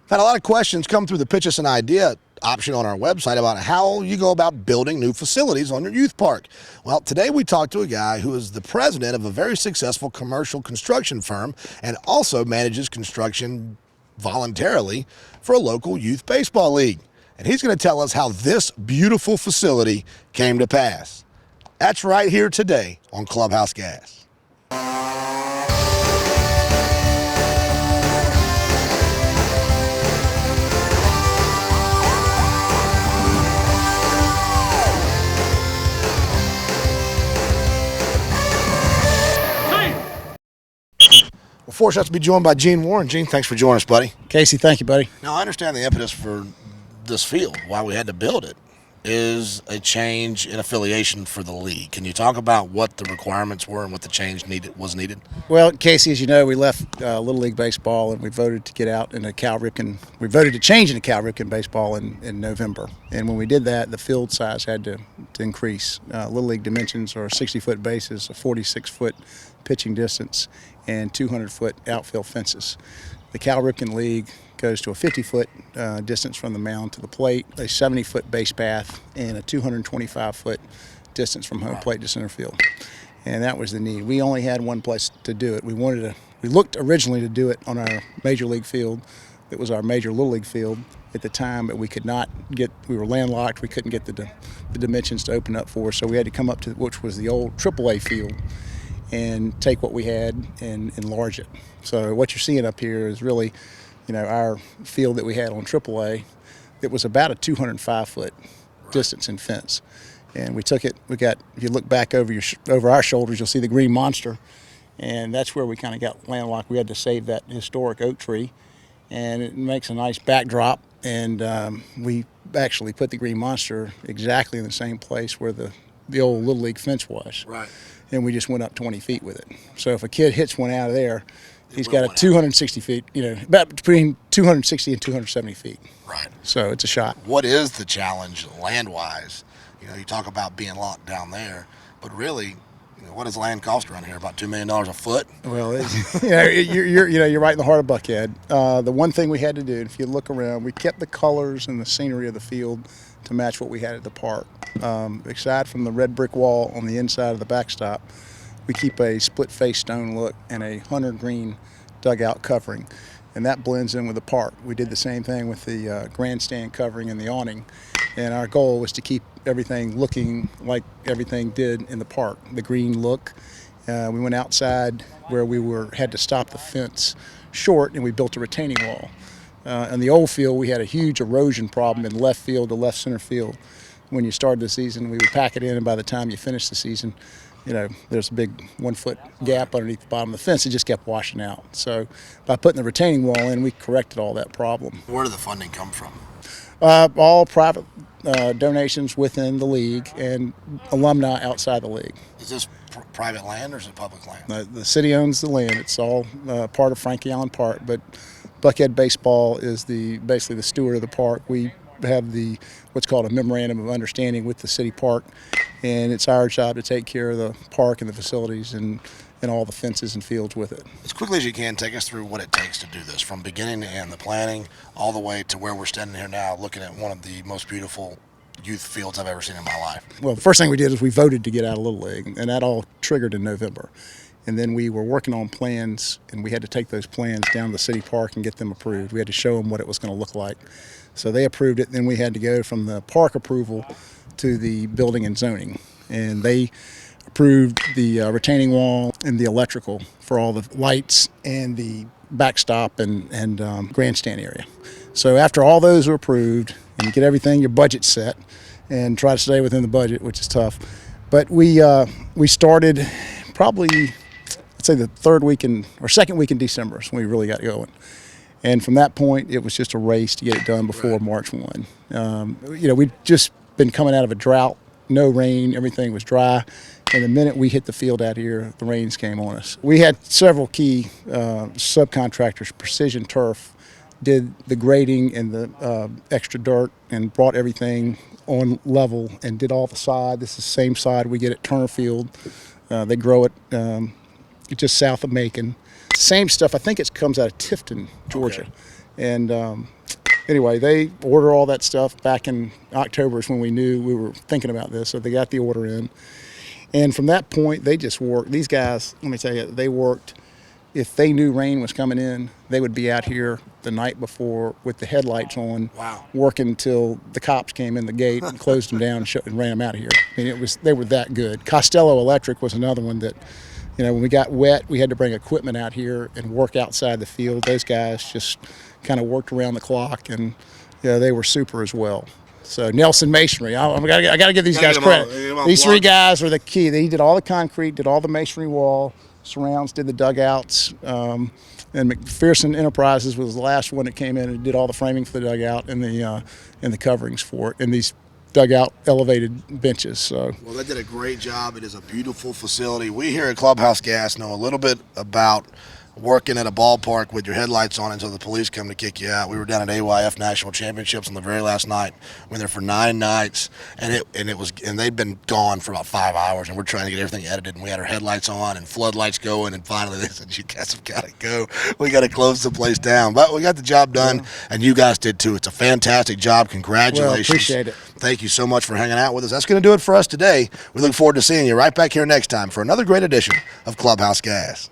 I've had a lot of questions come through the Pitch Us an Idea option on our website about how you go about building new facilities on your youth park. Well, today we talked to a guy who is the president of a very successful commercial construction firm and also manages construction voluntarily for a local youth baseball league. And he's going to tell us how this beautiful facility came to pass. That's right here today on Clubhouse Gas. We're fortunate to be joined by Gene Warren. Gene, thanks for joining us, buddy. Casey, thank you, buddy. Now, I understand the impetus for this field, why we had to build it, is a change in affiliation for the league. Can you talk about what the requirements were and what the change was needed? Well, Casey, as you know, we left Little League Baseball and we voted to get out into Cal Ripken. We voted to change into Cal Ripken Baseball in November. And when we did that, the field size had to increase. Little League dimensions are 60-foot bases, a 46-foot pitching distance, and 200-foot outfield fences. The Cal Ripken League goes to a 50-foot distance from the mound to the plate, a 70-foot base path, and a 225-foot distance from home plate to center field. And that was the need. We only had one place to do it. We looked originally to do it on our major league field. It was our major Little League field at the time, but we could not get, we were landlocked. We couldn't get the dimensions to open up for us, so we had to come up to, which was the old AAA field, and take what we had and enlarge it. So what you're seeing up here is really, our field that we had on AAA. It was about a 205-foot distance in fence, and we took it. We got, if you look back over our shoulders, you'll see the green monster, and that's where we kind of got landlocked. We had to save that historic oak tree, and it makes a nice backdrop. And we actually put the green monster exactly in the same place where the old Little League fence was. Right. And we just went up 20 feet with it. So if a kid hits one out of there, he's got a 260 feet, about between 260 and 270 feet. Right. So it's a shot. What is the challenge land-wise? You talk about being locked down there, but really, what does land cost around here? About $2 million a foot? Well, you're right in the heart of Buckhead. The one thing we had to do, if you look around, we kept the colors and the scenery of the field to match what we had at the park. Aside from the red brick wall on the inside of the backstop, we keep a split-face stone look and a hunter green dugout covering, and that blends in with the park. We did the same thing with the grandstand covering and the awning, and our goal was to keep everything looking like everything did in the park. The green look. We went outside where we had to stop the fence short, and we built a retaining wall. In the old field, we had a huge erosion problem in left field to left center field. When you started the season, we would pack it in, and by the time you finished the season, there's a big 1-foot gap underneath the bottom of the fence. It just kept washing out. So by putting the retaining wall in, we corrected all that problem. Where did the funding come from? All private donations within the league and alumni outside the league. Is this private land or is it public land? The city owns the land. It's all part of Frankie Allen Park, but Buckhead Baseball is basically the steward of the park. We have what's called a memorandum of understanding with the city park, and it's our job to take care of the park and the facilities and all the fences and fields with it. As quickly as you can, take us through what it takes to do this, from beginning to end, the planning, all the way to where we're standing here now, looking at one of the most beautiful youth fields I've ever seen in my life. Well, the first thing we did is we voted to get out of Little League, and that all triggered in November. And then we were working on plans, and we had to take those plans down to the city park and get them approved. We had to show them what it was going to look like. So they approved it. Then we had to go from the park approval to the building and zoning. And they approved the retaining wall and the electrical for all the lights and the backstop and grandstand area. So after all those were approved, and you get everything, your budget set, and try to stay within the budget, which is tough. But we started probably, I'd say the second week in December is when we really got going. And from that point, it was just a race to get it done before March 1. We'd just been coming out of a drought, no rain, everything was dry. And the minute we hit the field out here, the rains came on us. We had several key subcontractors. Precision Turf did the grading and the extra dirt and brought everything on level and did all the side. This is the same side we get at Turner Field. They grow it just south of Macon. Same stuff. I think it comes out of Tifton, Georgia. Okay. And anyway, they order all that stuff back in October is when we knew we were thinking about this. So they got the order in. And from that point, they just worked. These guys, let me tell you, they worked. If they knew rain was coming in, they would be out here the night before with the headlights on, Wow. working until the cops came in the gate and closed them down and ran them out of here. I mean, they were that good. Costello Electric was another one that, when we got wet, we had to bring equipment out here and work outside the field. Those guys just kind of worked around the clock, and they were super as well. So Nelson Masonry, I got to give these guys credit. These three guys are the key. They did all the concrete, did all the masonry wall, surrounds, did the dugouts, and McPherson Enterprises was the last one that came in and did all the framing for the dugout and the coverings for it, and these dugout elevated benches. So well, they did a great job. It is a beautiful facility. We here at Clubhouse Gas know a little bit about working at a ballpark with your headlights on until the police come to kick you out. We were down at AYF National Championships on the very last night. We were there for 9 nights, and they'd been gone for about 5 hours, and we're trying to get everything edited, and we had our headlights on and floodlights going, and finally they said, "You guys have got to go. We got to close the place down." But we got the job done, and you guys did too. It's a fantastic job. Congratulations. Well, appreciate it. Thank you so much for hanging out with us. That's going to do it for us today. We look forward to seeing you right back here next time for another great edition of Clubhouse Gas.